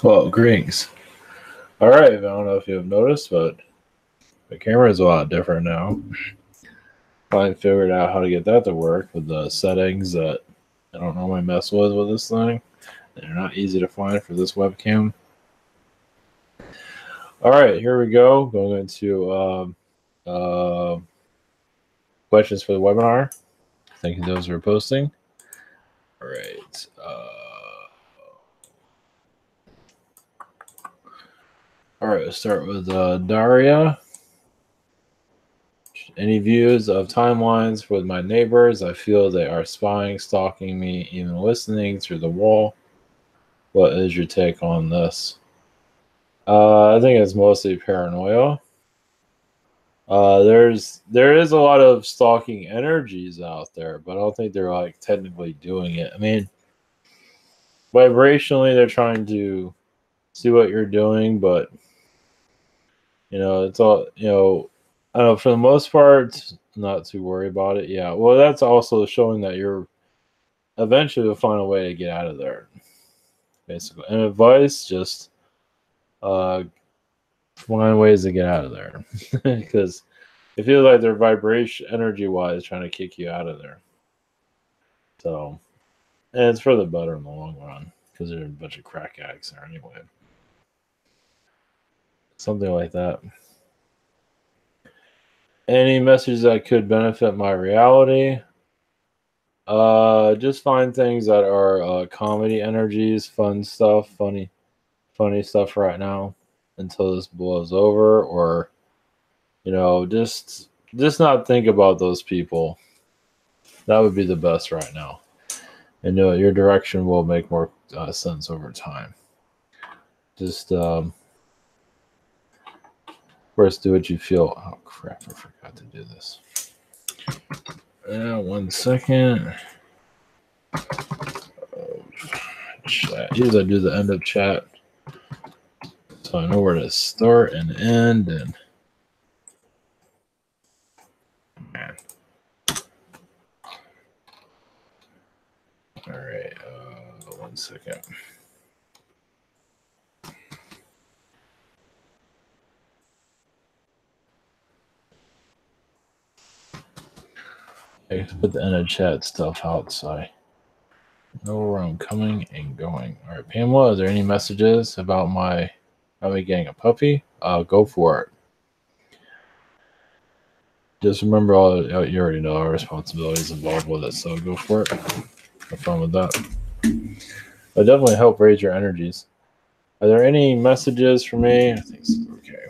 Well, greetings. All right, I don't know if you've noticed, but the camera is a lot different now. Finally figured out how to get that to work with the settings that I don't normally mess with this thing. They're not easy to find for this webcam. All right, here we go. Going into uh, questions for the webinar. Thank you those who are posting. All right. All right, let's start with Daria. Any views of timelines with my neighbors? I feel they are spying, stalking me, even listening through the wall. What is your take on this? I think it's mostly paranoia. There is a lot of stalking energies out there, but I don't think they're like technically doing it. I mean, vibrationally, they're trying to see what you're doing, but it's all I don't know. For the most part, not too worried about it. Yeah, well, that's also showing that you're eventually will find a way to get out of there. Basically, and advice: just uh, find ways to get out of there because it feels like they're vibration, energy-wise, trying to kick you out of there. So, and it's for the better in the long run because there's a bunch of crack addicts there anyway. Something like that. Any message that could benefit my reality? Just find things that are comedy energies, fun stuff, funny stuff right now until this blows over, or just not think about those people. That would be the best right now, and your direction will make more sense over time. Just first do what you feel. Oh crap! I forgot to do this. 1 second. Chat. Usually I do the end of chat, so I know where to start and end. And man. All right. 1 second. I put the end of chat stuff out so I know where I'm coming and going. All right, Pamela, are there any messages about me getting a puppy? Go for it. Just remember you already know our responsibilities involved with it, so go for it. Have fun with that. It'll definitely help raise your energies. Are there any messages for me? I think it's okay.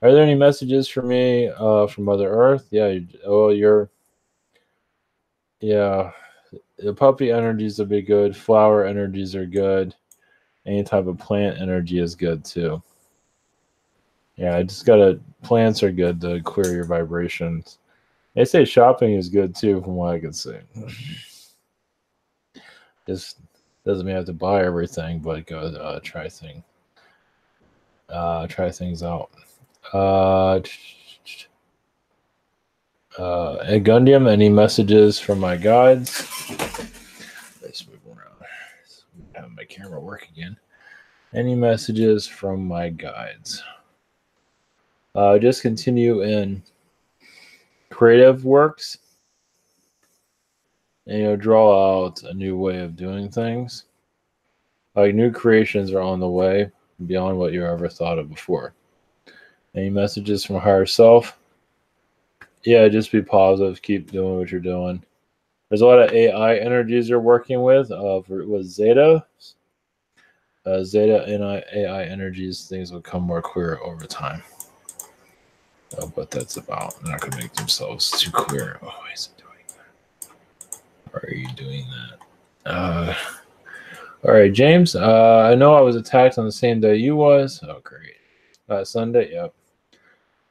Are there any messages for me from Mother Earth? Yeah. Yeah. The puppy energies will be good. Flower energies are good. Any type of plant energy is good too. Yeah, I just gotta. Plants are good to clear your vibrations. They say shopping is good too, from what I can see. Just doesn't mean I have to buy everything, but go try things out. Gundium, any messages from my guides? Let's move around. Have my camera work again. Any messages from my guides? Just continue in creative works and draw out a new way of doing things. Like new creations are on the way beyond what you ever thought of before. Any messages from higher self? Yeah, just be positive. Keep doing what you're doing. There's a lot of AI energies you're working with. With Zeta, Zeta and AI energies, things will come more clear over time. What that's about. They're not going to make themselves too clear. Oh, is it doing that? Are you doing that? All right, James. I know I was attacked on the same day you was. Oh, great. Sunday. Yep.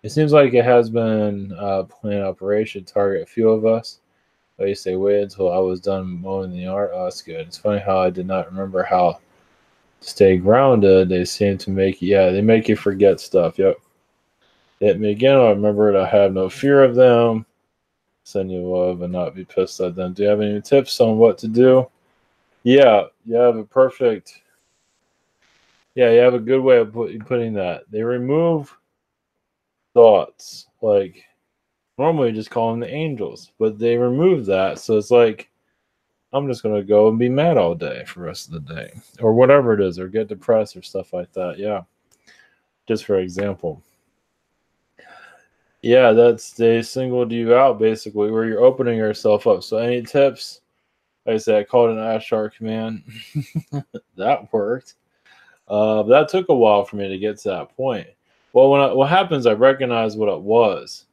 It seems like it has been a planned operation to target a few of us. But you say wait until I was done mowing the yard. Oh, that's good. It's funny how I did not remember how to stay grounded. They seem to they make you forget stuff. Yep. Hit me again. I remember it. I have no fear of them. Send you love and not be pissed at them. Do you have any tips on what to do? Yeah, you have a perfect Yeah, you have a good way of putting that. They remove thoughts. Like normally you just call them the angels, but they remove that. So it's like I'm just gonna go and be mad all day for the rest of the day, or whatever it is, or get depressed or stuff like that. Yeah, just for example. Yeah, that's they singled you out basically, where you're opening yourself up. So any tips? Like I said, I called an Ashtar command. That worked. But that took a while for me to get to that point. Well, what happens? I recognized what it was,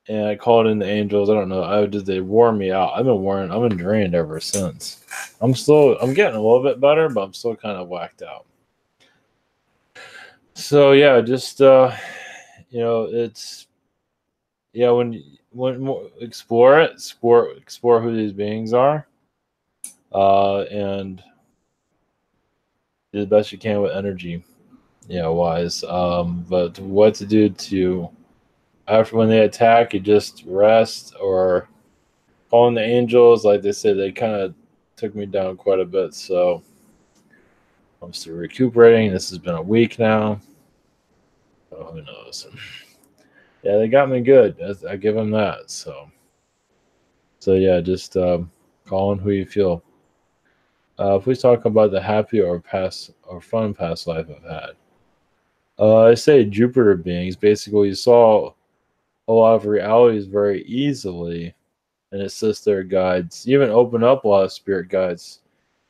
and I called in the angels. I don't know. They wore me out. I've been drained ever since. I'm getting a little bit better, but I'm still kind of whacked out. So yeah, just it's yeah when explore it, explore who these beings are, and do the best you can with energy, wise. But what to do to after when they attack, you just rest or calling the angels. Like they said, they kind of took me down quite a bit, so I'm still recuperating. This has been a week now. Oh, who knows? Yeah, they got me good. I give them that. So yeah, just calling who you feel. Please talk about the happy or past or fun past life I've had. I say Jupiter beings. Basically, you saw a lot of realities very easily and assist their guides. You even open up a lot of spirit guides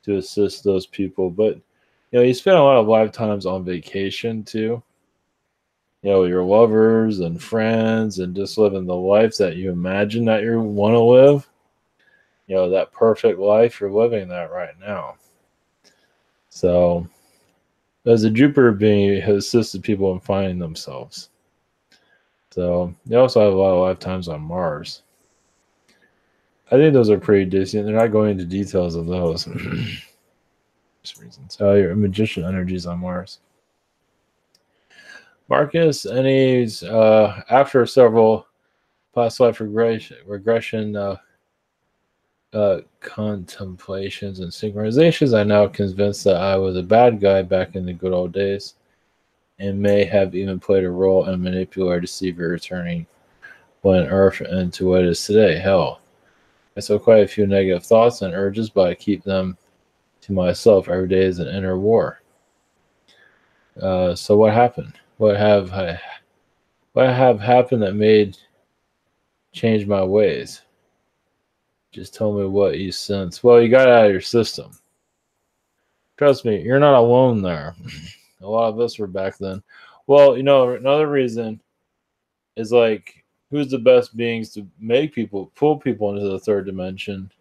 to assist those people. But you spend a lot of lifetimes on vacation too. With your lovers and friends, and just living the life that you imagine that you want to live. That perfect life, you're living that right now. So, as a Jupiter being, it has assisted people in finding themselves. So, they also have a lot of lifetimes on Mars. I think those are pretty decent. They're not going into details of those. Reasons. Your magician energies on Mars. Marcus, any after several past life regression contemplations and synchronizations, I'm now convinced that I was a bad guy back in the good old days, and may have even played a role in manipulator deceiver returning planet Earth into what it is today. Hell, I still quite a few negative thoughts and urges, but I keep them to myself. Every day is an inner war. So what happened? What have happened that made change my ways? Just tell me what you sense. Well, you got it out of your system. Trust me, you're not alone there. A lot of us were back then. Well, another reason is like who's the best beings to make people pull people into the third dimension.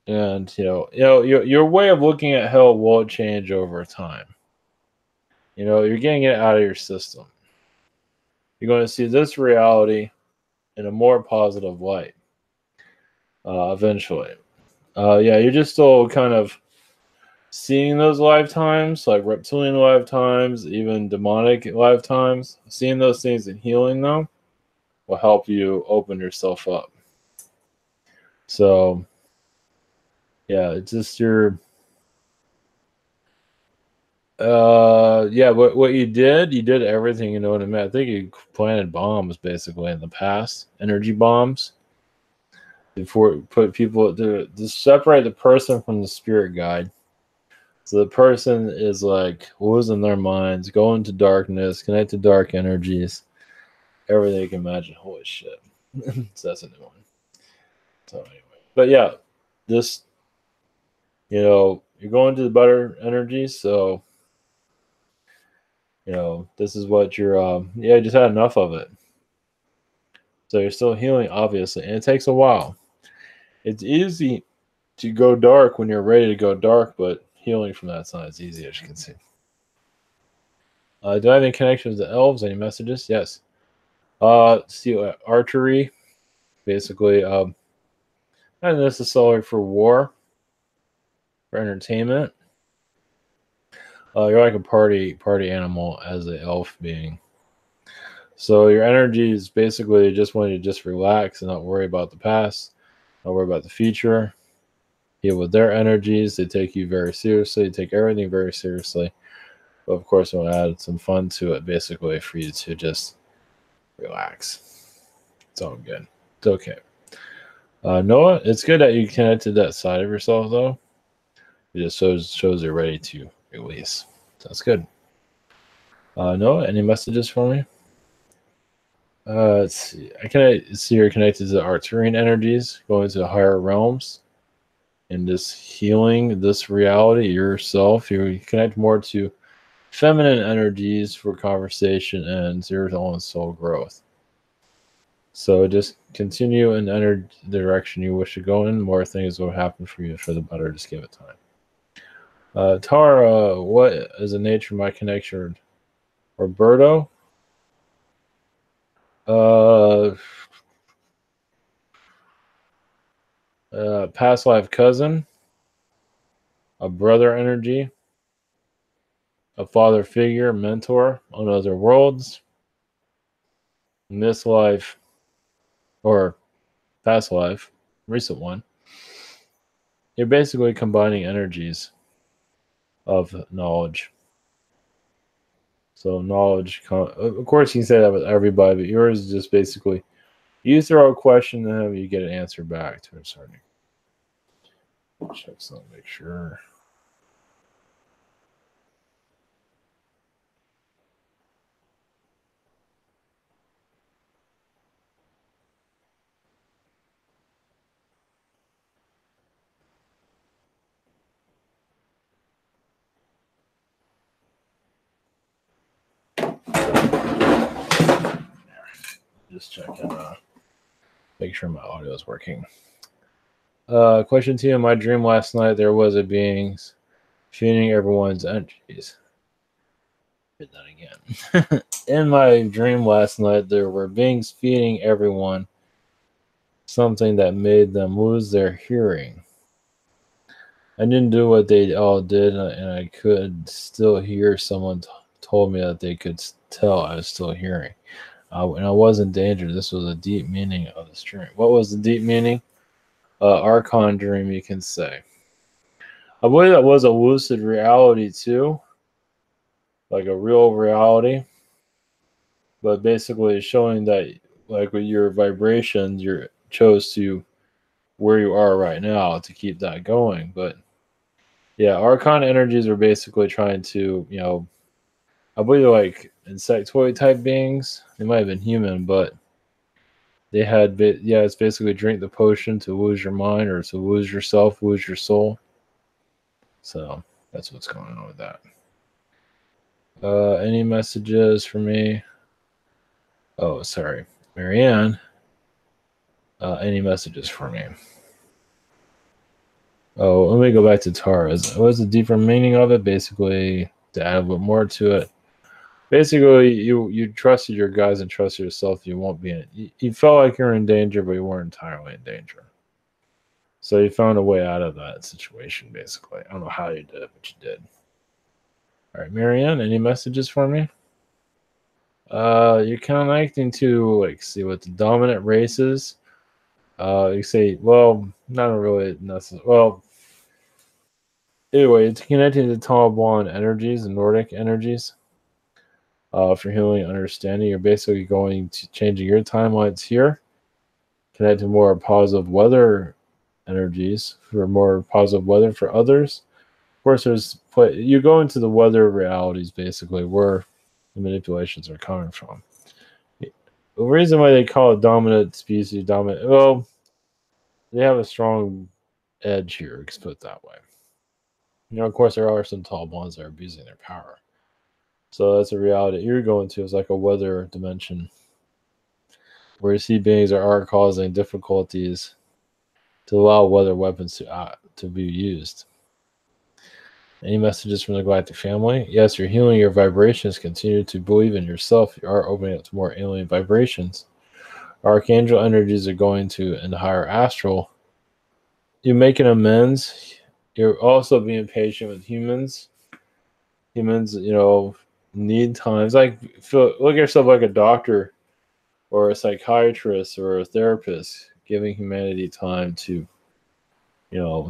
And your way of looking at hell will change over time. You're getting it out of your system. You're going to see this reality in a more positive light eventually. Yeah, you're just still kind of seeing those lifetimes, like reptilian lifetimes, even demonic lifetimes. Seeing those things and healing them will help you open yourself up. So, yeah, it's just your yeah, what you did everything, you know what I mean? I think you planted bombs basically in the past, energy bombs, before put people to separate the person from the spirit guide. So the person is like losing their minds, going to darkness, connect to dark energies, everything you can imagine. Holy shit. So that's a new one. So anyway. But yeah, this you're going to the better energies, so this is what you're you just had enough of it. So you're still healing, obviously, and it takes a while. It's easy to go dark when you're ready to go dark, but healing from that's not as easy, as you can see. Do I have any connections to elves? Any messages? Yes. See, archery, basically, not necessarily for war, for entertainment. You're like a party animal as an elf being. So your energy is basically just when you just relax and not worry about the past, not worry about the future, heal with their energies. They take you very seriously, take everything very seriously. But of course, we'll add some fun to it, basically, for you to just relax. It's all good. It's okay. Noah, it's good that you connected that side of yourself, though. It just shows you're ready to release. That's good. Noah, any messages for me? Let's see. I can see you're connected to the Arcturian energies, going to higher realms, and just healing this reality yourself. You connect more to feminine energies for conversation and your own soul growth. So just continue in the direction you wish to go in. More things will happen for you for the better. Just give it time. Tara, what is the nature of my connection? Roberto? Past life cousin, a brother energy, a father figure, mentor on other worlds. In this life, or past life, recent one, you're basically combining energies of knowledge. So knowledge, of course, you can say that with everybody, but yours is just basically you throw a question to him, you get an answer back to a certain. Check something, make sure. Just checking, make sure my audio is working. Question 2. In my dream last night, there was a being feeding everyone's energies. Read that again. In my dream last night, there were beings feeding everyone something that made them lose their hearing. I didn't do what they all did, and I could still hear someone told me that they could tell I was still hearing. And I was in danger. This was a deep meaning of this dream. What was the deep meaning? Archon dream, you can say. I believe that was a lucid reality too, like a real reality. But basically, showing that, like with your vibrations, you chose to where you are right now to keep that going. But yeah, Archon energies are basically trying to, I believe they're like insectoid type beings. They might have been human, but they had, it's basically drink the potion to lose your mind or to lose yourself, lose your soul. So that's what's going on with that. Any messages for me? Oh, sorry. Marianne, any messages for me? Oh, let me go back to Tara's. What's the deeper meaning of it? Basically, to add a bit more to it. Basically, you trusted your guys and trusted yourself. You won't be in it. You felt like you're in danger, but you weren't entirely in danger. So you found a way out of that situation, basically. I don't know how you did it, but you did. All right, Marianne, any messages for me? You're connecting to, like, see what the dominant races. You say, well, not really necessarily. Well, anyway, it's connecting to Taliban energies and Nordic energies. For healing and understanding, you're basically going to changing your timelines here, connect to more positive weather energies for more positive weather for others. Of course, you go into the weather realities basically where the manipulations are coming from. The reason why they call it dominant species, well, they have a strong edge here, let's put it that way. Of course, there are some tall ones that are abusing their power. So that's a reality you're going to. Is like a weather dimension where you see beings are causing difficulties to allow weather weapons to be used. Any messages from the Galactic family? Yes, you're healing your vibrations. Continue to believe in yourself. You are opening up to more alien vibrations. Archangel energies are going to in the higher astral. You're making amends. You're also being patient with humans. Humans, need times. Like, look at yourself like a doctor or a psychiatrist or a therapist, giving humanity time to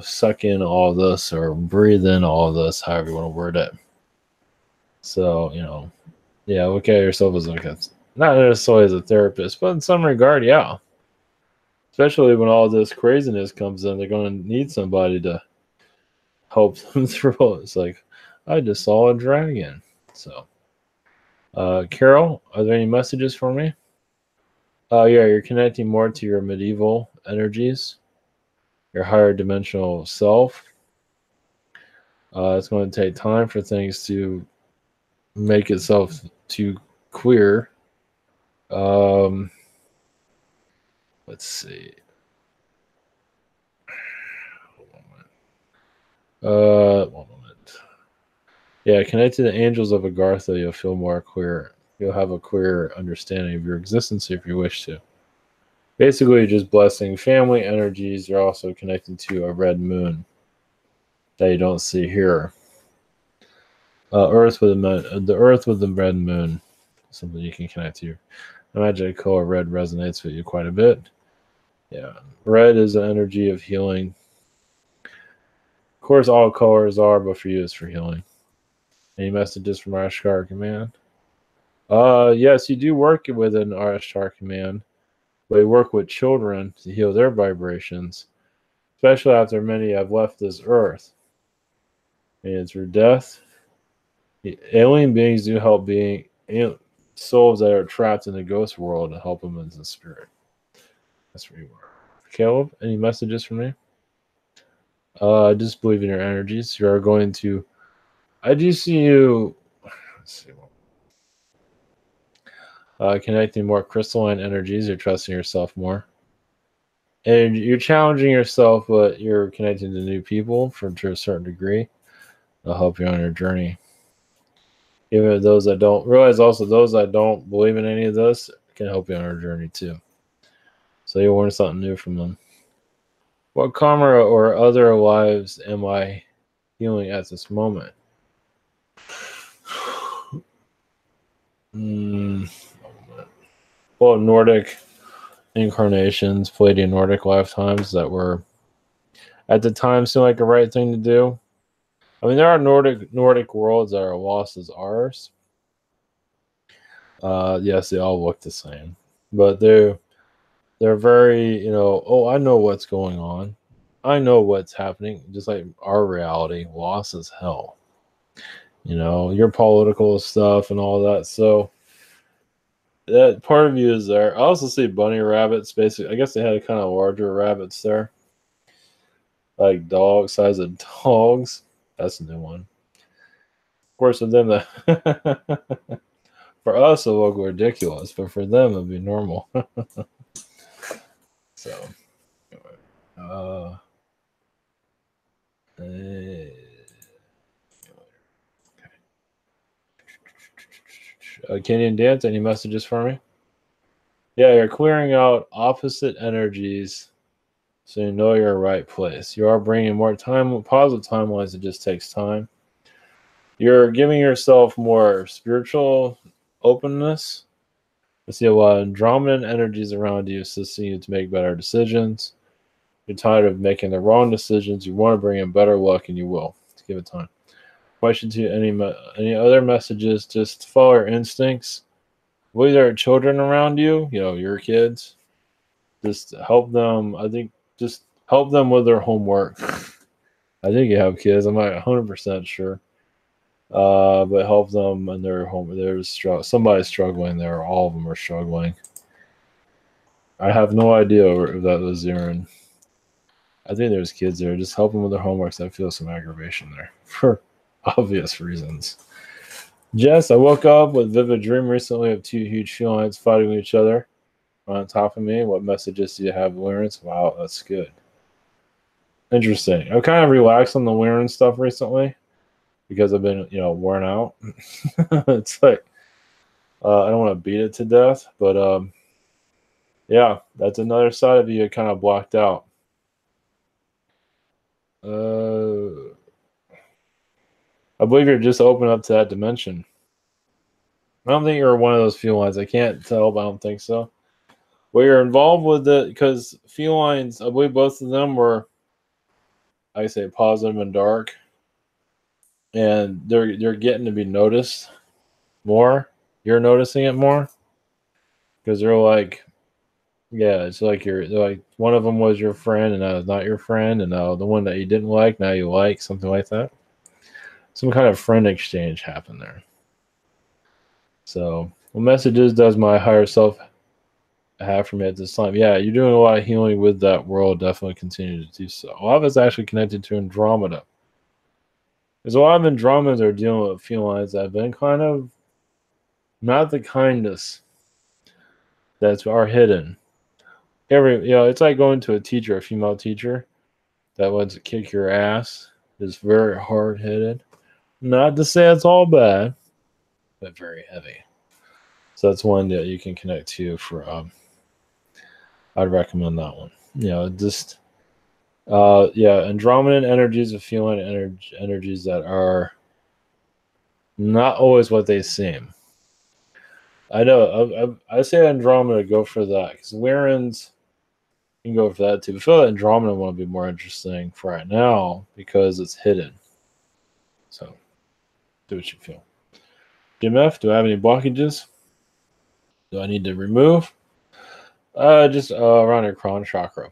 suck in all this or breathe in all this, however you want to word it. So, yeah, look at yourself as like not necessarily as a therapist, but in some regard, yeah. Especially when all this craziness comes in, they're going to need somebody to help them through it. It's like, I just saw a dragon. So, Carol, are there any messages for me? Yeah, you're connecting more to your medieval energies, your higher dimensional self. It's going to take time for things to make itself too queer. Let's see. One moment. Yeah, connect to the angels of Agartha. You'll feel more queer. You'll have a queer understanding of your existence if you wish to. Basically, you're just blessing family energies. You're also connecting to a red moon that you don't see here. Earth with the Earth with the red moon, something you can connect to. I imagine the color red resonates with you quite a bit. Yeah, red is an energy of healing. Of course, all colors are, but for you, it's for healing. Any messages from Ashtar Command? Yes, you do work with an Ashtar Command, but you work with children to heal their vibrations, especially after many have left this earth. And through death, alien beings do help souls that are trapped in the ghost world to help them as a spirit. That's where you are. Caleb, any messages for me? I just believe in your energies. You are going to. I do see you. Let's see. Connecting more crystalline energies. You're trusting yourself more. And you're challenging yourself, but you're connecting to new people to a certain degree. They'll help you on your journey. Even those that don't realize, also those that don't believe in any of this can help you on your journey too. So you'll learn something new from them. What karma or other lives am I healing at this moment? Well, Nordic incarnations, Palladian Nordic lifetimes that were at the time seemed like the right thing to do. I mean, there are Nordic worlds that are lost as ours. Yes, they all look the same, but they're very, oh, I know what's going on. I know what's happening. Just like our reality, lost as hell. Your political stuff and all that. So that part of you is there. I also see bunny rabbits. Basically, I guess they had kind of larger rabbits there, like dog size of dogs. That's a new one. Of course, with them, for us, it will look ridiculous, but for them, it'll be normal. So, Kenyan Dance, any messages for me? Yeah, you're clearing out opposite energies so you know you're in the right place. You are bringing more positive timelines. It just takes time. You're giving yourself more spiritual openness. I see a lot of Andromedan energies around you, assisting you to make better decisions. You're tired of making the wrong decisions. You want to bring in better luck, and you will. Just give it time. Question to any other messages? Just follow your instincts. Whether there are children around you, your kids, just help them. I think just help them with their homework. I think you have kids. I'm not 100% sure. But help them in their home. There's somebody's struggling there. All of them are struggling. I have no idea if that was Aaron. I think there's kids there. Just help them with their homeworks. I feel some aggravation there for obvious reasons. Jess, I woke up with vivid dream recently of two huge felines fighting with each other on top of me. What messages do you have, Lawrence? Wow, that's good. Interesting. I've kind of relaxed on the Laren stuff recently because I've been, worn out. It's like I don't want to beat it to death, but yeah, that's another side of you kind of blocked out. I believe you're just open up to that dimension. I don't think you're one of those felines. I can't tell, but I don't think so. Well, you're involved with it because felines, I believe both of them were I say positive and dark, and they're getting to be noticed more. You're noticing it more because they're like, yeah, it's like they're like one of them was your friend and now it's not your friend, and now the one that you didn't like now you like, something like that. Some kind of friend exchange happened there. So, what messages does my higher self have for me at this time? Yeah, you're doing a lot of healing with that world. Definitely continue to do so. A lot of it's actually connected to Andromeda. There's a lot of Andromedas that are dealing with felines that have been kind of not the kindness that's are hidden. It's like going to a teacher, a female teacher that wants to kick your ass. Is very hard headed. Not to say it's all bad, but very heavy. So that's one that you can connect to for. I'd recommend that one. Just Andromedan energies of feeling energies that are not always what they seem. I know. I say Andromeda, go for that because Lyran's, you can go for that too. I feel that Andromeda want to be more interesting for right now because it's hidden. So, do what you feel. DMF, do I have any blockages? Do I need to remove? Just around your crown chakra.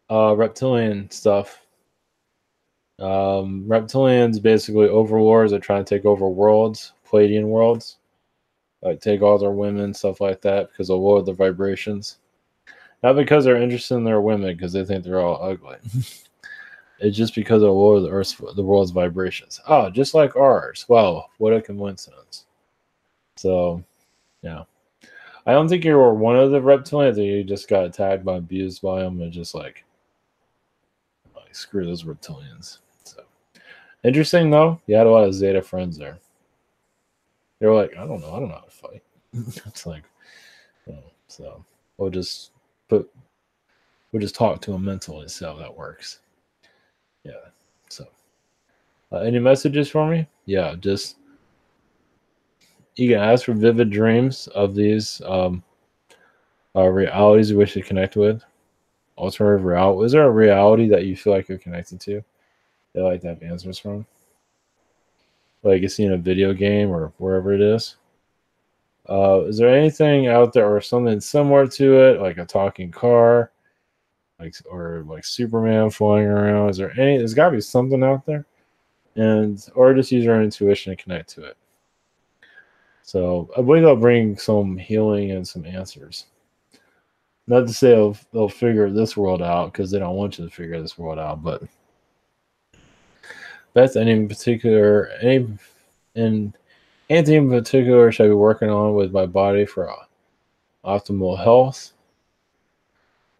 Reptilian stuff. Reptilians basically overlords that try to take over worlds, Pleiadian worlds, like take all their women, stuff like that, because of lower the vibrations. Not because they're interested in their women, because they think they're all ugly. It's just because of lower the world's vibrations. Oh, just like ours. Wow, what a coincidence. So, yeah. I don't think you were one of the reptilians. I think you just got attacked by, abused by them, and just like screw those reptilians. So interesting though. You had a lot of Zeta friends there. They were like, I don't know how to fight. It's like, so we'll just talk to them mentally, see how that works. Yeah. So, any messages for me? Yeah, just you can ask for vivid dreams of these realities you wish to connect with. Alternative reality. Is there a reality that you feel like you're connected to? They like to have answers from, like you see in a video game or wherever it is. Is there anything out there or something similar to it, like a talking car, or like Superman flying around? Is there any? There's got to be something out there, or just use your intuition to connect to it. So I believe they'll bring some healing and some answers. Not to say they'll figure this world out because they don't want you to figure this world out, but that's anything in particular, anything in particular should I be working on with my body for optimal health?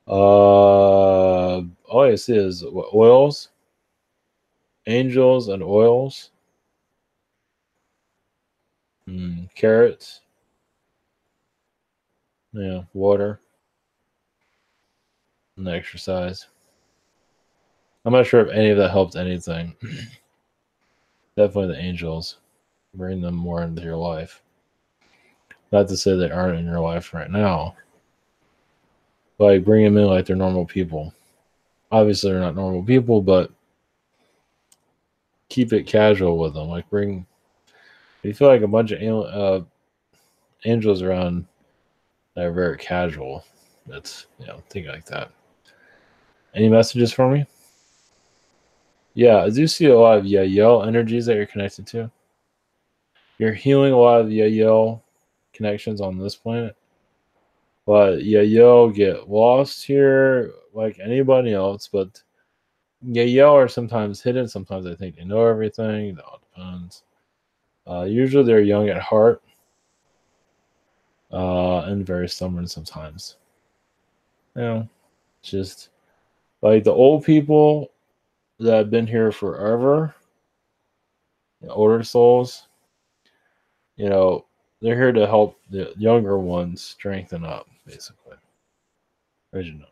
All I see is oils, angels, and oils. Carrots. Yeah, water, and exercise. I'm not sure if any of that helped anything. Definitely the angels. Bring them more into your life. Not to say they aren't in your life right now. Like bring them in like they're normal people. Obviously they're not normal people, but keep it casual with them. Like if you feel like a bunch of angels around that are very casual, that's think like that. Any messages for me? Yeah, I do see a lot of Yael energies that you're connected to. You're healing a lot of Yael connections on this planet. But Yael get lost here like anybody else, but Yael are sometimes hidden, sometimes I think they know everything. It all depends. Usually they're young at heart and very stubborn sometimes. Just like the old people that have been here forever, the older souls, they're here to help the younger ones strengthen up, basically. As you know.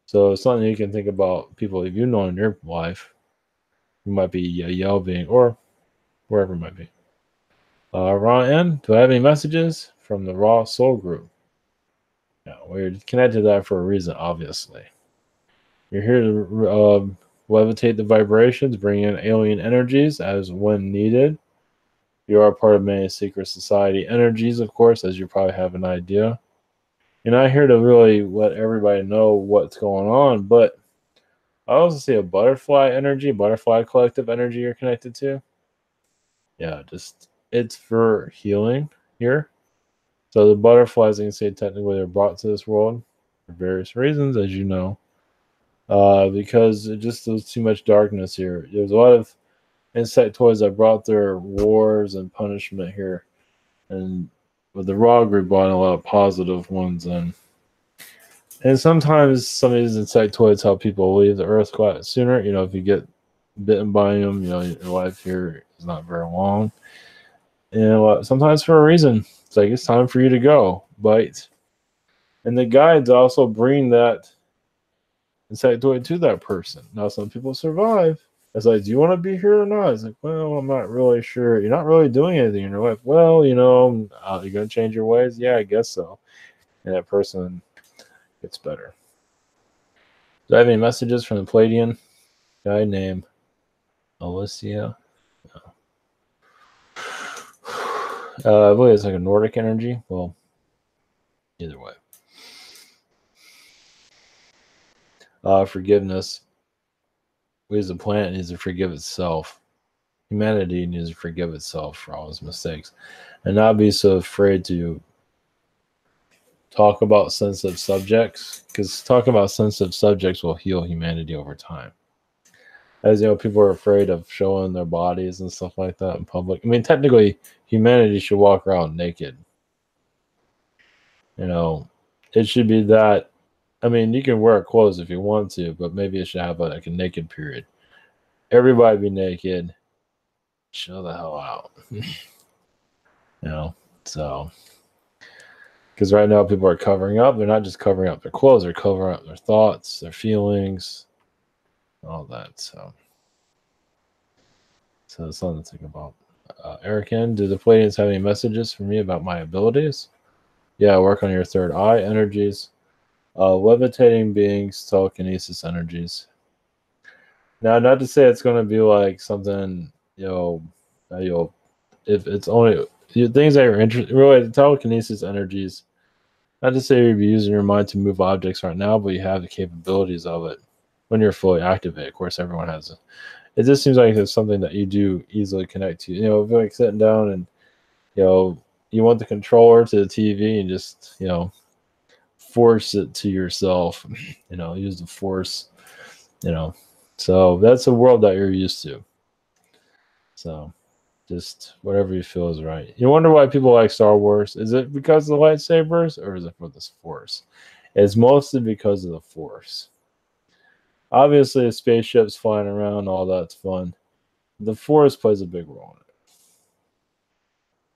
So it's something you can think about people if you know in your life who might be Yael being, or wherever it might be. Raw N, do I have any messages from the Raw Soul Group? Yeah, we're connected to that for a reason, obviously. You're here to levitate the vibrations, bring in alien energies as when needed. You are part of many secret society energies, of course, as you probably have an idea. You're not here to really let everybody know what's going on, but I also see a butterfly energy, butterfly collective energy you're connected to. Yeah, just it's for healing here. So the butterflies, you can say technically they're brought to this world for various reasons, as you know, because it just there's too much darkness here. There's a lot of insectoids that brought their wars and punishment here, and with the raw group brought a lot of positive ones in. And sometimes some of these insectoids help people leave the earth quite sooner. You know, if you get bitten by them, you know, your life here is not very long. And sometimes for a reason, it's like it's time for you to go, bite. And the guides also bring that insectoid to that person. Now, some people survive. It's like, do you want to be here or not? It's like, well, I'm not really sure. You're not really doing anything in your life. Well, you know, you're going to change your ways? Yeah, I guess so. And that person gets better. Do I have any messages from the Palladian guy named Alicia? No. I believe it's like a Nordic energy. Well, either way. Forgiveness. We as a planet needs to forgive itself. Humanity needs to forgive itself for all its mistakes and not be so afraid to talk about sensitive subjects, because talking about sensitive subjects will heal humanity over time. As you know, people are afraid of showing their bodies and stuff like that in public. I mean, technically, humanity should walk around naked. You know, it should be that. I mean, you can wear clothes if you want to, but maybe it should have like a naked period. Everybody be naked. Show the hell out. You know, so. Because right now people are covering up. They're not just covering up their clothes. They're covering up their thoughts, their feelings, all that. So it's something to think about. Eric N., do the Pleiadians have any messages for me about my abilities? Yeah, work on your third eye energies. Levitating beings, telekinesis energies. Now, not to say it's going to be like something, if it's only things that you're interested, really, the telekinesis energies. Not to say you'd be using your mind to move objects right now, but you have the capabilities of it when you're fully activated. Of course, everyone has it. It just seems like it's something that you do easily connect to. You know, if you're like sitting down and, you want the controller to the TV and just, force it to yourself, use the force, So that's a world that you're used to. So just whatever you feel is right. You wonder why people like Star Wars. Is it because of the lightsabers or is it for the Force? It's mostly because of the Force. Obviously, the spaceships flying around, all that's fun. The Force plays a big role in it.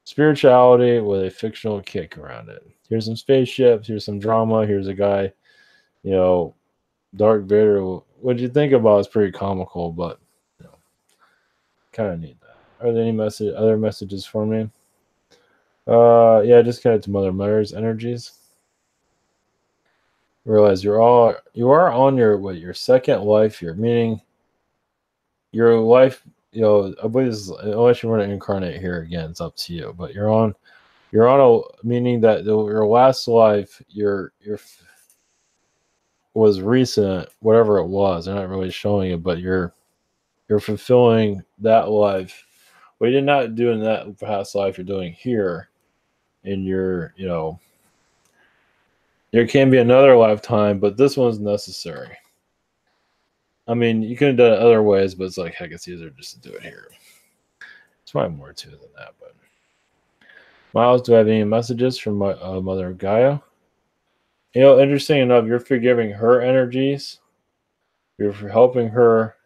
Spirituality with a fictional kick around it. Here's some spaceships, here's some drama, here's a guy, Darth Vader. What you think about is pretty comical, but kind of need that. Are there any other messages for me? Yeah, just connect to Mother Mary's energies. Realize you are on your second life here, meaning your life, I believe this is, unless you want to incarnate here again, it's up to you. But you're on a meaning that your last life, your was recent, whatever it was. They're not really showing it, but you're fulfilling that life. What you did not do in that past life, you're doing here in your, there can be another lifetime, but this one's necessary. I mean, you could have done it other ways, but it's like, heck, it's easier just to do it here. It's probably more to it than that, but. Miles, do I have any messages from my Mother Gaia? Interesting enough, you're forgiving her energies. You're helping her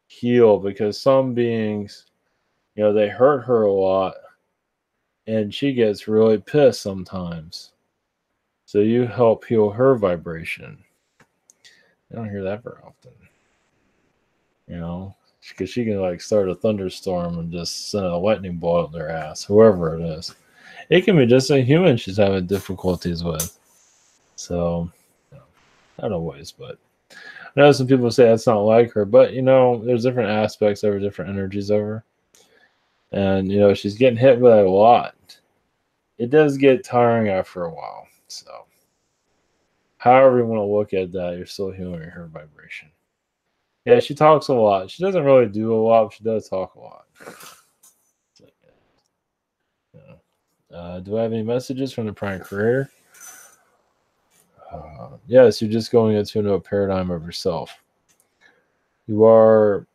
heal, because some beings, they hurt her a lot, and she gets really pissed sometimes. So you help heal her vibration. I don't hear that very often. Because she can like start a thunderstorm and just send a lightning bolt up their ass, whoever it is. It can be just a human she's having difficulties with. So, not always, but I know some people say that's not like her, but there's different aspects of her, different energies of her. And she's getting hit by a lot. It does get tiring after a while. So however you want to look at that, you're still healing her vibration. Yeah, she talks a lot. She doesn't really do a lot, but she does talk a lot. So, yeah. Do I have any messages from the Prime Creator? Yes, you're just going into a new paradigm of yourself. You are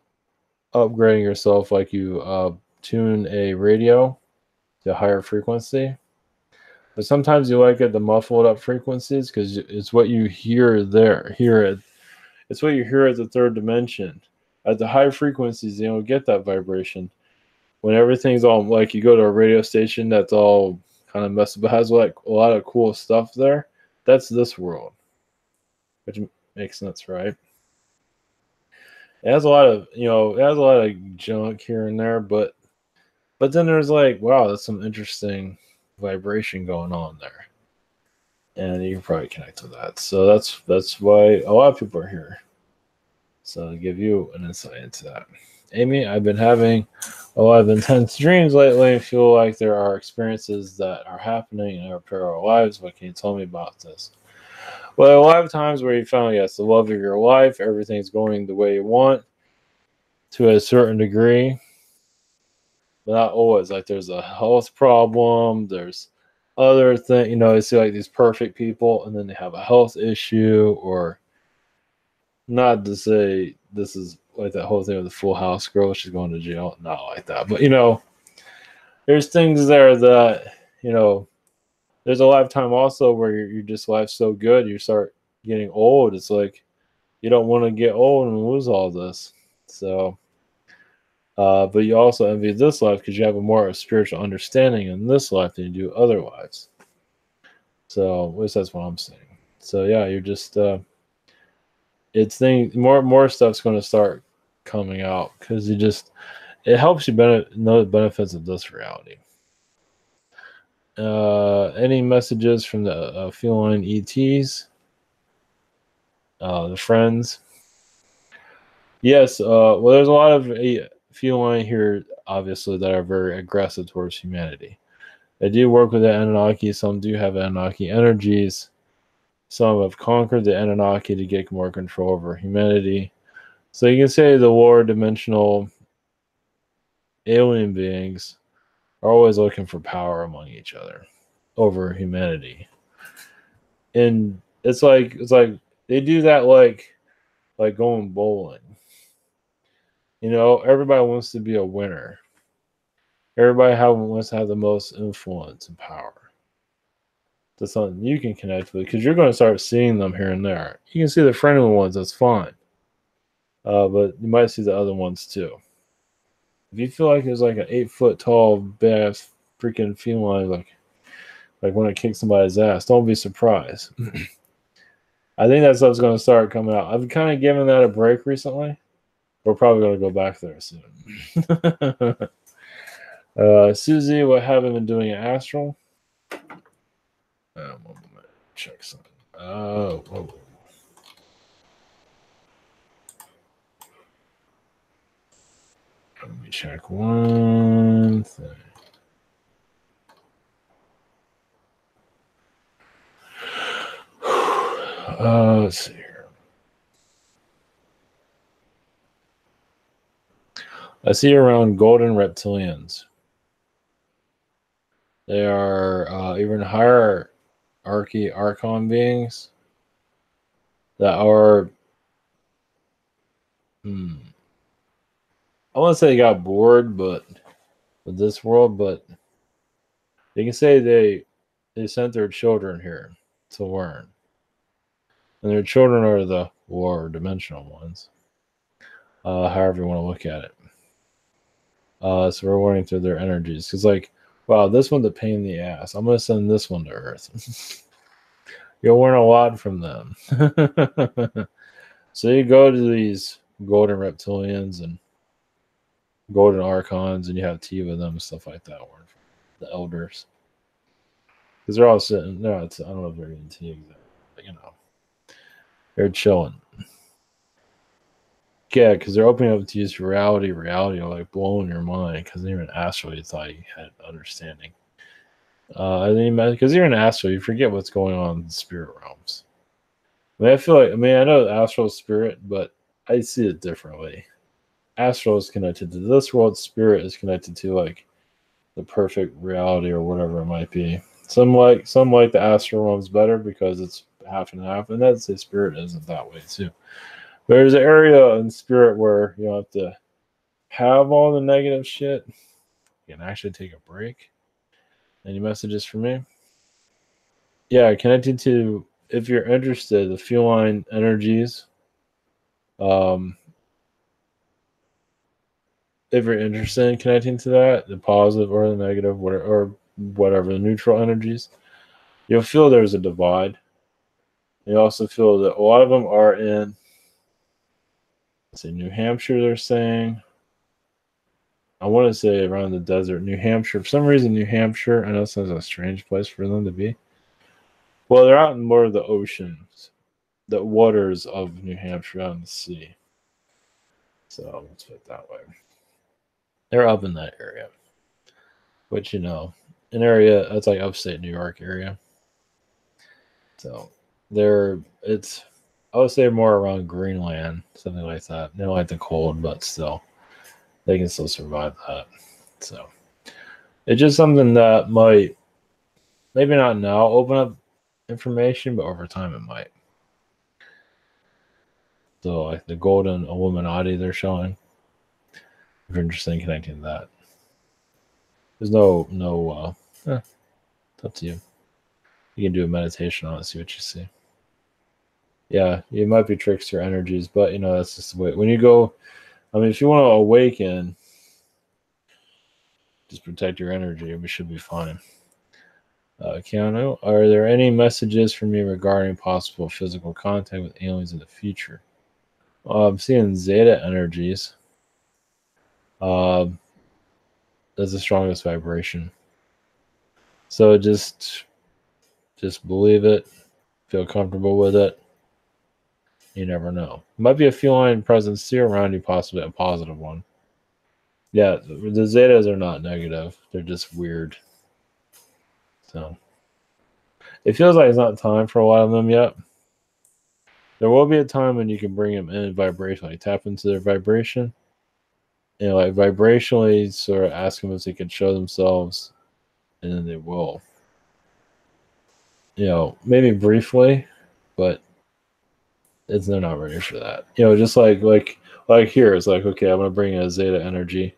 upgrading yourself like you tune a radio to a higher frequency. But sometimes you like it the muffled up frequencies because it's what you hear there. It's what you hear at the third dimension. At the high frequencies, you don't get that vibration. When everything's all like you go to a radio station that's all kind of messed up, but has like a lot of cool stuff there. That's this world, which makes sense, right? It has a lot of junk here and there, but then there's like, wow, that's some interesting vibration going on there, and you can probably connect to that. So that's why a lot of people are here. So to give you an insight into that. Amy, I've been having a lot of intense dreams lately. I feel like there are experiences that are happening in our parallel lives. What can you tell me about this? Well, a lot of times where you found, yes, the love of your life, everything's going the way you want to a certain degree, but not always. Like there's a health problem, there's other thing, you see like these perfect people and then they have a health issue, or not to say this is like that whole thing with the Full House girl, she's going to jail, not like that, but there's things there that there's a lifetime also where your just life's so good you start getting old. It's like you don't want to get old and lose all this. So but you also envy this life because you have a more spiritual understanding in this life than you do other lives. So at least that's what I'm saying. So yeah, you're just it's thing more stuff's going to start coming out because it helps you know the benefits of this reality. Any messages from the feline ETs, the friends? Yes. Well, there's a lot of feline here, obviously, that are very aggressive towards humanity. They do work with the Anunnaki. Some do have Anunnaki energies. Some have conquered the Anunnaki to get more control over humanity. So you can say the lower dimensional alien beings are always looking for power among each other over humanity. And it's like they do that like going bowling. Everybody wants to be a winner. Everybody wants to have the most influence and power. That's something you can connect with because you're going to start seeing them here and there. You can see the friendly ones, that's fine. But you might see the other ones too. If you feel like there's like an 8-foot tall, bad freaking feline, like when it kicks somebody's ass, don't be surprised. I think that stuff's going to start coming out. I've kind of given that a break recently. We're probably going to go back there soon. Susie, what have I been doing at Astral? One moment. Check something. Whoa. Let me check one thing. Let's see here. I see around golden reptilians. They are even higher archon beings that are I want to say they got bored with this world, but you can say they sent their children here to learn. And their children are the lower dimensional ones. However you want to look at it. So we're learning through their energies. Because wow, this one's a pain in the ass. I'm going to send this one to Earth. You'll learn a lot from them. So you go to these golden reptilians and golden archons, and you have tea with them and stuff like that. Learn from the elders. Because they're all sitting, I don't know if they're getting tea exactly, but they're chilling. Yeah, because they're opening up to use reality, like blowing your mind. Because even astral, you thought you had understanding. I think because you're an astral, you forget what's going on in the spirit realms. I feel like, I know astral is spirit, but I see it differently. Astral is connected to this world. Spirit is connected to like the perfect reality or whatever it might be. Some like the astral realms better because it's half and half, and that's the spirit isn't that way too. There's an area in spirit where you don't have to have all the negative shit. You can actually take a break. Any messages for me? Yeah, connected to, if you're interested, the feline energies. Um, if you're interested in connecting to that, the positive or the negative, whatever, the neutral energies, you'll feel there's a divide. You also feel that a lot of them are in, let's say, New Hampshire, they're saying. I want to say around the desert, New Hampshire. For some reason, New Hampshire, I know this is a strange place for them to be. Well, they're out in more of the oceans, the waters of New Hampshire, out in the sea. So let's put it that way. They're up in that area, which, an area that's like upstate New York area. So it's, I would say more around Greenland, something like that. They don't like the cold, but still, they can still survive that. So it's just something that might, maybe not now, open up information, but over time it might. So like the golden Illuminati they're showing, if you're interested in connecting to that. There's it's up to you. You can do a meditation on it, see what you see. Yeah, it might be trickster energies, but that's just the way. When you go, if you want to awaken, just protect your energy, and we should be fine. Keanu, are there any messages for me regarding possible physical contact with aliens in the future? I'm seeing Zeta energies. That's the strongest vibration. So just believe it, feel comfortable with it. You never know. Might be a feline presence too around you, possibly a positive one. Yeah, the Zetas are not negative. They're just weird. So it feels like it's not time for a lot of them yet. There will be a time when you can bring them in vibrationally, tap into their vibration, and like vibrationally sort of ask them if they can show themselves, and then they will. Maybe briefly, but they're not ready for that. Just like here, it's like, okay, I'm gonna bring in a Zeta energy,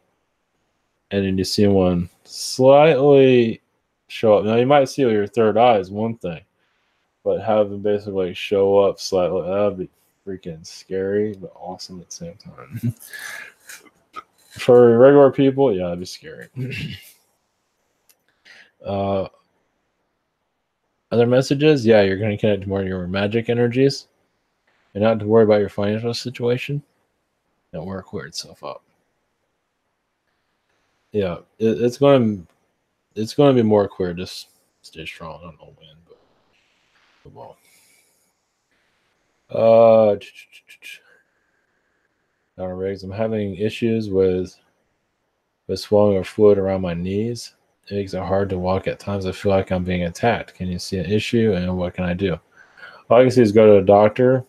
and then you see one slightly show up. Now you might see with your third eye is one thing, but have them basically show up slightly, that'd be freaking scary, but awesome at the same time. For regular people, yeah, that'd be scary. Other messages? Yeah, you're going to connect more to your magic energies and not to worry about your financial situation. That will clear itself up. Yeah, it's going to be more clear. Just stay strong. I don't know when, but football. Riggs, I'm having issues with swelling or fluid around my knees. It makes it hard to walk at times. I feel like I'm being attacked. Can you see an issue, and what can I do? All I can see is go to a doctor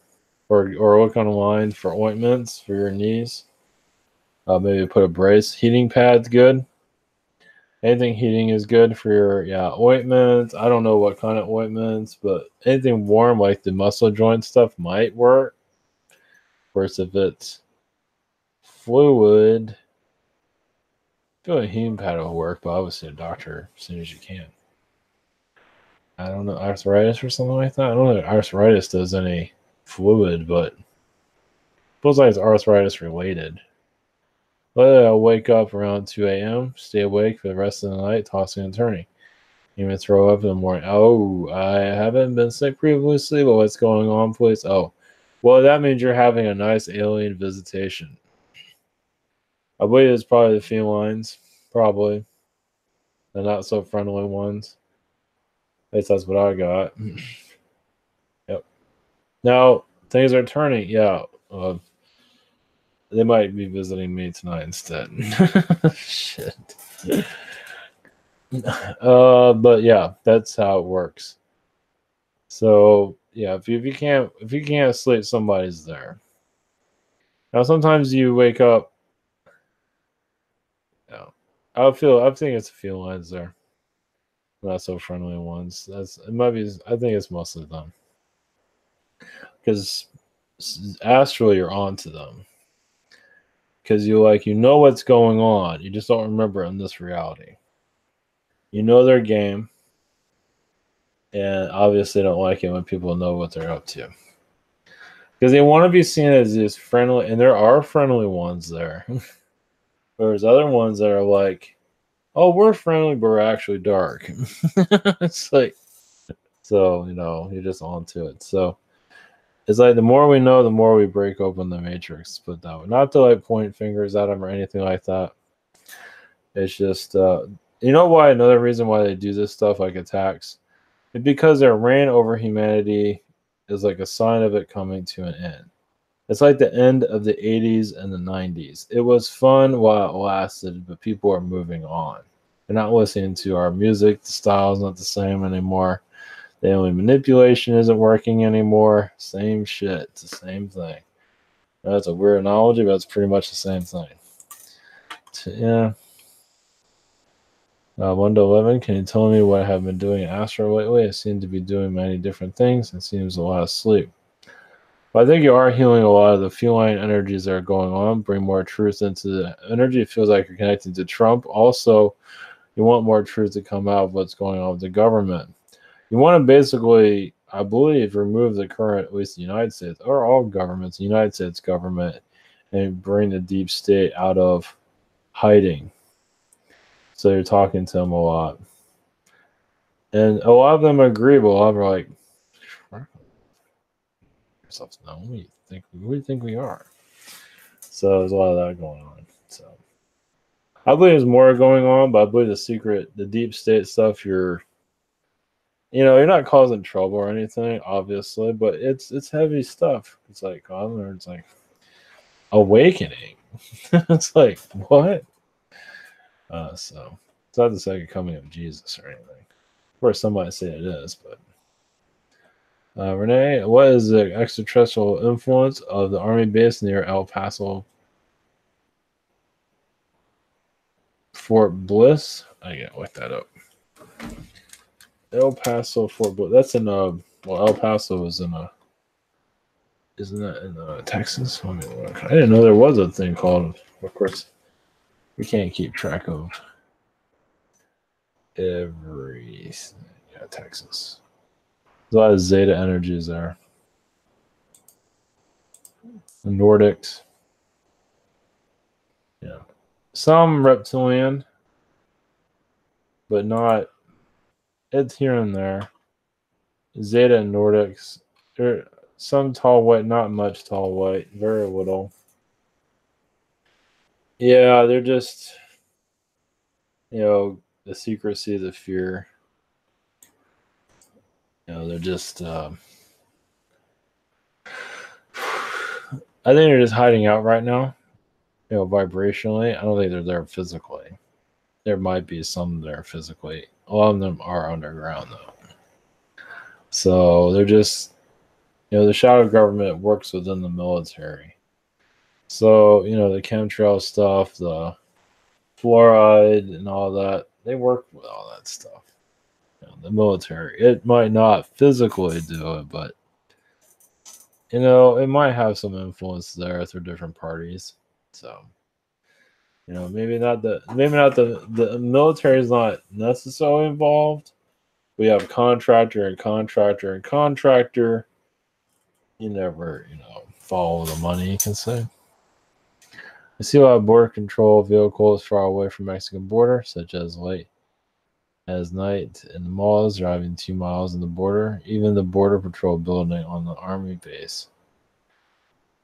or look online for ointments for your knees. Maybe put a brace. Heating pad's good. Anything heating is good for your ointments. I don't know what kind of ointments, but anything warm like the muscle joint stuff might work. Of course, if it's fluid, I feel like a heating pad will work, but I would see a doctor as soon as you can. I don't know, arthritis or something like that. I don't know if arthritis does any fluid, but it feels like it's arthritis related. But I'll wake up around 2 a.m., stay awake for the rest of the night, tossing and turning. Even throw up in the morning. Oh, I haven't been sick previously, but what's going on, please? Oh, well, that means you're having a nice alien visitation. I believe it's probably the felines, probably. The not so friendly ones. At least that's what I got. Yep. Now, things are turning. Yeah. They might be visiting me tonight instead. Shit. But yeah, that's how it works. So yeah, if you can't sleep, somebody's there. Now sometimes you wake up. You know, I think it's felines there, not so friendly ones. It might be. I think it's mostly them because astrally you're onto them because you know what's going on. You just don't remember in this reality. You know their game, and obviously don't like it when people know what they're up to because they want to be seen as this friendly, and there are friendly ones there. There's other ones that are like, "Oh, we're friendly, but we're actually dark." It's like, so you're just onto it. So it's like the more we know, the more we break open the matrix. Put that way, not to like point fingers at them or anything like that. It's just, you know why? Another reason why they do this stuff, like attacks, is because their reign over humanity is like a sign of it coming to an end. It's like the end of the 80s and the 90s. It was fun while it lasted, but people are moving on. They're not listening to our music. The style's not the same anymore. The only manipulation isn't working anymore. Same shit. It's the same thing. That's a weird analogy, but it's pretty much the same thing. Yeah. 1 to 11, can you tell me what I have been doing in Astro lately? I seem to be doing many different things. It seems a lot of sleep. But I think you are healing a lot of the feline energies that are going on. Bring more truth into the energy. It feels like you're connecting to Trump. Also, you want more truth to come out of what's going on with the government. You want to basically, I believe, remove the current, at least the United States, or all governments, the United States government, and bring the deep state out of hiding. So you're talking to them a lot. And a lot of them agree, but a lot of them are like, no, who do you think we are? So there's a lot of that going on. So I believe there's more going on, but I believe the deep state stuff, you're not causing trouble or anything, obviously, but it's heavy stuff. It's like it's like awakening. It's like what? So it's not the second coming of Jesus or anything. Of course, somebody say it is, but Renee, what is the extraterrestrial influence of the army base near El Paso Fort Bliss? I gotta look that up. El Paso Fort Bliss. That's in El Paso is in isn't that in Texas? Let me look. I didn't know there was a thing called. Of course, we can't keep track of every. Yeah, Texas. There's a lot of Zeta energies there. The Nordics. Yeah. Some reptilian, but not. It's here and there. Zeta and Nordics. There some tall white, not much tall white, very little. Yeah, they're just the secrecy, the fear. They're just I think they're just hiding out right now. Vibrationally. I don't think they're there physically. There might be some there physically. A lot of them are underground though. So they're just the shadow government works within the military. So, the chemtrail stuff, the fluoride and all that, they work with all that stuff. The military. It might not physically do it, but it might have some influence there through different parties. So, maybe not the military is not necessarily involved. We have contractor and contractor and contractor. You never, follow the money, you can say. I see a lot of border control vehicles far away from Mexican border, such as late as night in the malls, driving 2 miles in the border, even the border patrol building on the army base.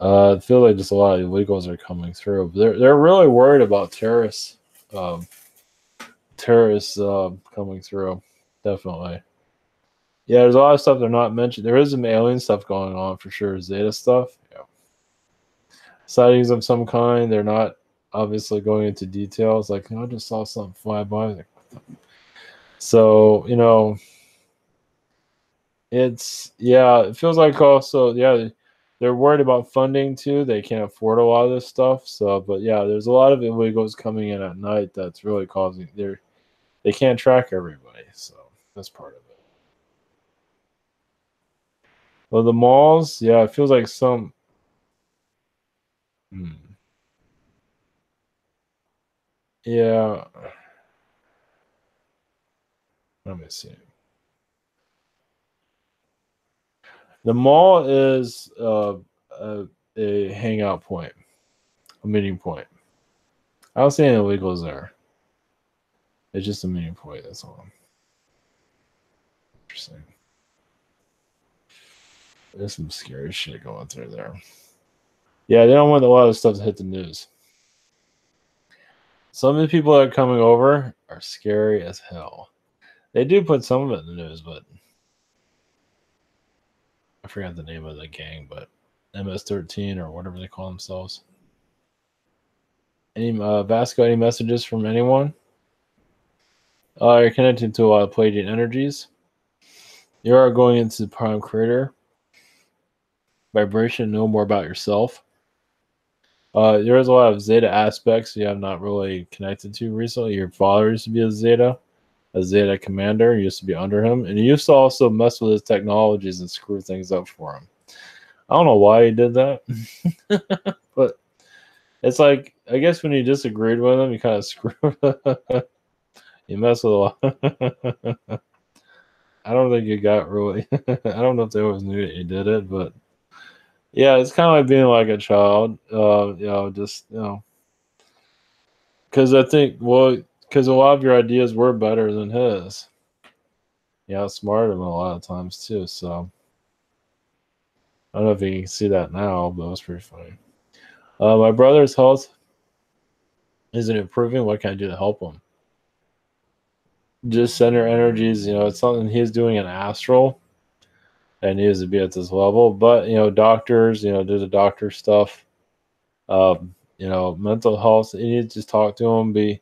I feel like just a lot of illegals are coming through. They're really worried about terrorists coming through. Definitely. Yeah, there's a lot of stuff they're not mentioned. There is some alien stuff going on for sure. Zeta stuff. Yeah. sightings of some kind. They're not obviously going into details. Like, I just saw something fly by. So, it feels like also, they're worried about funding too. They can't afford a lot of this stuff. So, but yeah, there's a lot of illegals coming in at night that's really causing they can't track everybody. So that's part of it. Well, the malls, yeah, it feels like some. Yeah, let me see. The mall is a hangout point, a meeting point. I don't see any illegals there. It's just a meeting point. That's all. Interesting. There's some scary shit going through there. Yeah, they don't want a lot of stuff to hit the news. Some of the people that are coming over are scary as hell. They do put some of it in the news, but I forgot the name of the gang, but MS-13 or whatever they call themselves. Any Vasco, any messages from anyone? You're connected to a lot of Pleiadian energies. You are going into Prime Creator vibration, know more about yourself. There is a lot of Zeta aspects you have not really connected to recently. Your father used to be a Zeta commander. You used to be under him, and he used to also mess with his technologies and screw things up for him. I don't know why he did that, but it's like, I guess when you disagreed with him, you kind of screw. You mess with a lot. I don't think you got really. I don't know if they always knew that you did it, but yeah, it's kind of like being like a child. Because I think, well, because a lot of your ideas were better than his. Yeah, outsmarted him a lot of times too. So I don't know if you can see that now, but it was pretty funny. My brother's health isn't improving. What can I do to help him? Just center energies. It's something he's doing in astral and needs to be at this level. But doctors, do the doctor stuff. Mental health. You need to just talk to him. Be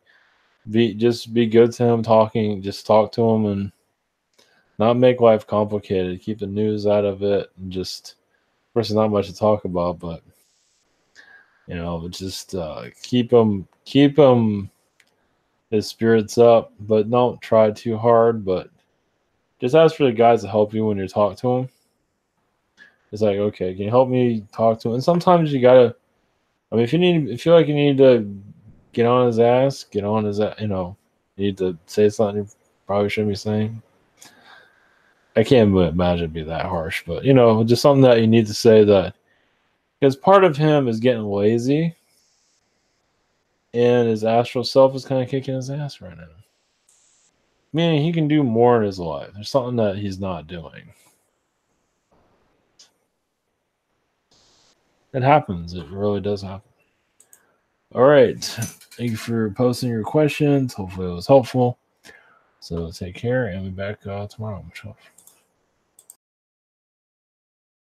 good to him. Just talk to him and not make life complicated. Keep the news out of it, and just, of course, there's not much to talk about, but just keep him his spirits up, but don't try too hard. But just ask for the guys to help you when you talk to him. It's like, okay, can you help me talk to him? And sometimes you gotta. I mean, if you feel like you need to get on his ass, get on his. You need to say something you probably shouldn't be saying. I can't imagine it'd be that harsh, but just something that you need to say, that because part of him is getting lazy, and his astral self is kind of kicking his ass right now. Meaning he can do more in his life. There's something that he's not doing. It happens. It really does happen. All right. Thank you for posting your questions. Hopefully it was helpful. So take care, and we'll be back tomorrow. Much love.